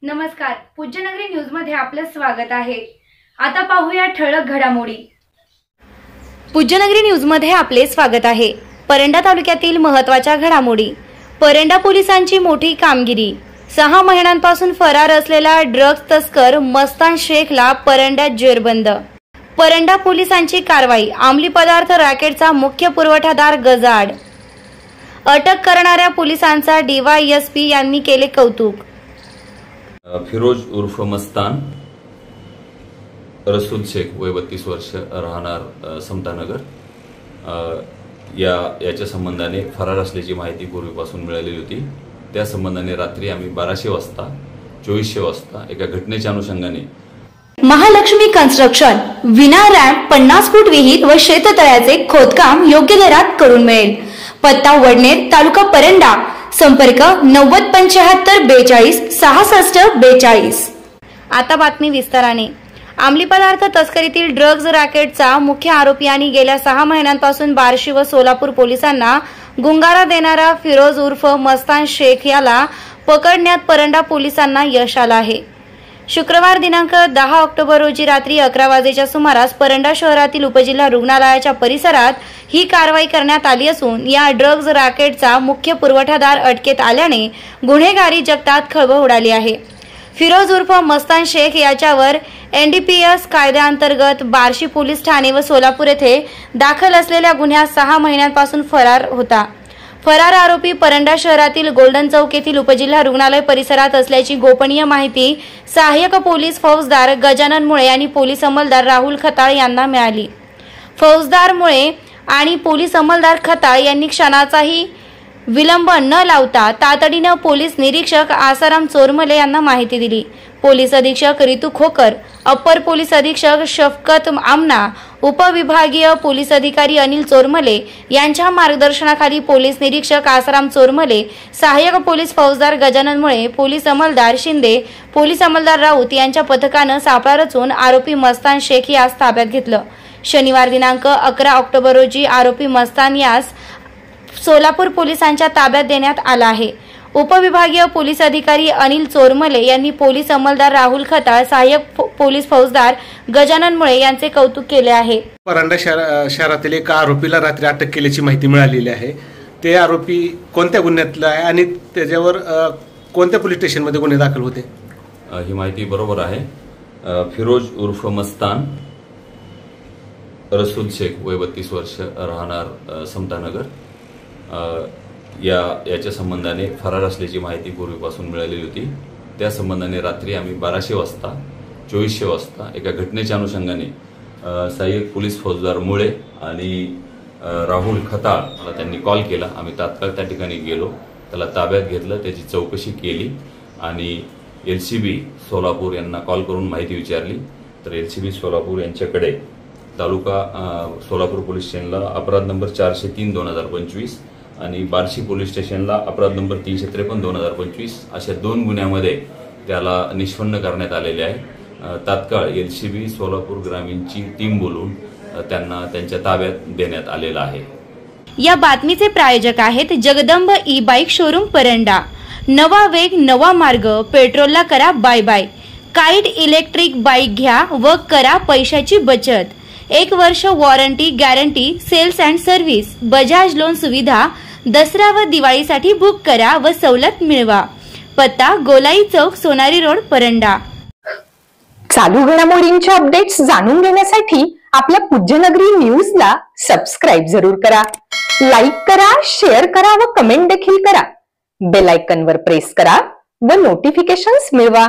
नमस्कार, पूज्यनगरी न्यूज मध्ये आपलं स्वागत आहे। आता पाहूया ठळक घडामोडी। पूज्यनगरी न्यूज मध्ये आपले स्वागत आहे। परंडा तालुक्यातील महत्त्वाच्या घडामोडी। परंडा पोलिसांची मोठी कामगिरी। 6 महिन्यांपासून फरार असलेला ड्रग्ज तस्कर मस्तान शेखला परंड्यात जेरबंद। परंडा पोलिसांची कारवाई। अंमली पदार्थ रॅकेटचा मुख्य पुरवठादार गजाआड। अटक करणाऱ्या पोलिसांचा डीवायएसपी यांनी केले कौतुक। फिरोज उर्फ मस्तान रसूल शेख वय 32 वर्ष राहणार समतानगर याच्या संबंधाने फरार असल्याची माहिती पूर्वीपासून मिळालेली होती। त्या संबंधाने रात्री आम्ही 1200 वाजता 2400 वाजता एका घटनेच्या अनुषंगाने महालक्ष्मी कन्स्ट्रक्शन विना रॅम्प 50 फूट विहीर व शेततळ्याचे खोदकाम योग्य दरात करून मिळेल। पत्ता वडनेर तालुका परंडा। संपर्क 907542 6642। आता बातमी विस्ताराने। अंमली पदार्थ तस्करीतील ड्रग्ज रॅकेटचा मुख्य आरोपी आणि गेल्या 6 महिन्यांपासून बार्शी व सोलापूर पोलिसांना गुंगारा देणारा फिरोज उर्फ मस्तान शेख याला पकडण्यात परंडा पोलिसांना यश आलं आहे। शुक्रवार दिनांक 10 ऑक्टोबर रोजी रात्री 11 वाजेच्या सुमारास परंडा शहरातील उपजिल्हा रुग्णालयाच्या परिसरात ही कारवाई करण्यात आली असून या ड्रग्ज रॅकेटचा मुख्य पुरवठादार अटकेत आल्याने गुन्हेगारी जगतात खळबळ उडाली आहे। फिरोज उर्फ मस्तान शेख याच्यावर एनडीपीएस कायद्याअंतर्गत बार्शी पोलीस ठाणे व सोलापूर येथे दाखल असलेल्या गुन्ह्यात 6 महिन्यांपासून फरार होता। फरार आरोपी परंडा शहरातील गोल्डन चौक येथील उपजिल्हा रुग्णालय परिसरात असल्याची गोपनीय माहिती सहाय्यक पोलीस फौजदार गजानन मुळे आणि पोलीस अंमलदार राहुल खताळ यांना मिळाली। फौजदार मुळे आणि पोलीस अंमलदार खताळ यांनी क्षणाचाही विलंब न लावता तातडीने पोलीस निरीक्षक आसाराम चोरमले यांना माहिती दिली। पोलीस अधीक्षक रितू खोकर, अप्पर पोलीस अधीक्षक शफकत आमना, उपविभागीय पोलीस अधिकारी अनिल चोरमले यांच्या मार्गदर्शनाखाली पोलीस निरीक्षक आसाराम चोरमले, सहाय्यक पोलीस फौजदार गजानन मुळे, पोलीस अंमलदार शिंदे, पोलीस अंमलदार राऊत यांच्या पथकाने सापळा रचून आरोपी मस्तान शेख यास ताब्यात घेतलं। शनिवार दिनांक 11 ऑक्टोबर रोजी आरोपी मस्तान यास सोलापूर पोलिसांच्या ताब्यात देण्यात आला आहे। उपविभागीय पोलीस अधिकारी अनिल चोरमले यांनी पोलीस अंमलदार राहुल खताळ, सहाय्यक पोलीस फौजदार गजानन मुळे यांचे कौतुक केले आहे। परंडा शहरातील एका आरोपीला रात्री अटक केल्याची माहिती मिळालेली आहे। ते आरोपी कोणत्या गुन्ह्यातला आहे आणि त्याच्यावर कोणत्या पोलीस स्टेशनमध्ये गुन्हे दाखल होते? ही माहिती बरोबर आहे। फिरोज उर्फ मस्तान रसूल शेख वय 32 वर्ष राहणार समतानगर याच्या संबंधाने फरार असल्याची माहिती पूर्वीपासून मिळालेली होती। त्या संबंधाने रात्री आम्ही 1200 वाजता 2400 वाजता एका घटनेच्या अनुषंगाने सहाय्यक पोलीस फौजदार मुळे आणि राहुल खताळ मला त्यांनी कॉल केला। आम्ही तात्काळ त्या ठिकाणी गेलो, त्याला ताब्यात घेतलं, त्याची चौकशी केली आणि एलसीबी सोलापूर यांना कॉल करून माहिती विचारली। तर एलसीबी सोलापूर यांच्याकडे तालुका सोलापूर पोलीस स्टेशनला अपराध नंबर 403/2025 आणि बार्शी पोलीस स्टेशनला अपराध नंबर 353/2025 अशा 2 गुन्ह्यामध्ये त्याला निष्पन्न करण्यात आलेले आहे। तात्काळ एलसीबी सोलापूर ग्रामीणची टीम बोलून त्यांना त्यांच्या ताब्यात देण्यात आलेला आहे। या बातमीचे प्रायोजक आहेत Jagdamb e bike showroom Paranda. नवा वेग नवा मार्ग, पेट्रोलला करा bye bye. Kite electric bike घ्या व करा पैशाची बचत। 1 वर्ष warranty guarantee, sales and service, Bajaj loan सुविधा। दसरा व दिवाळीसाठी बुक करा व सवलत मिळवा। पत्ता गोलाई चौक, सोनारी रोड, परंडा। चालू घडामोडींचे अपडेट्स जाणून घेण्यासाठी आपल्या पूज्यनगरी न्यूजला सबस्क्राइब जरूर करा, लाईक करा, शेअर करा व कमेंट देखील करा। बेल आयकॉनवर प्रेस करा व नोटिफिकेशन्स मिळवा।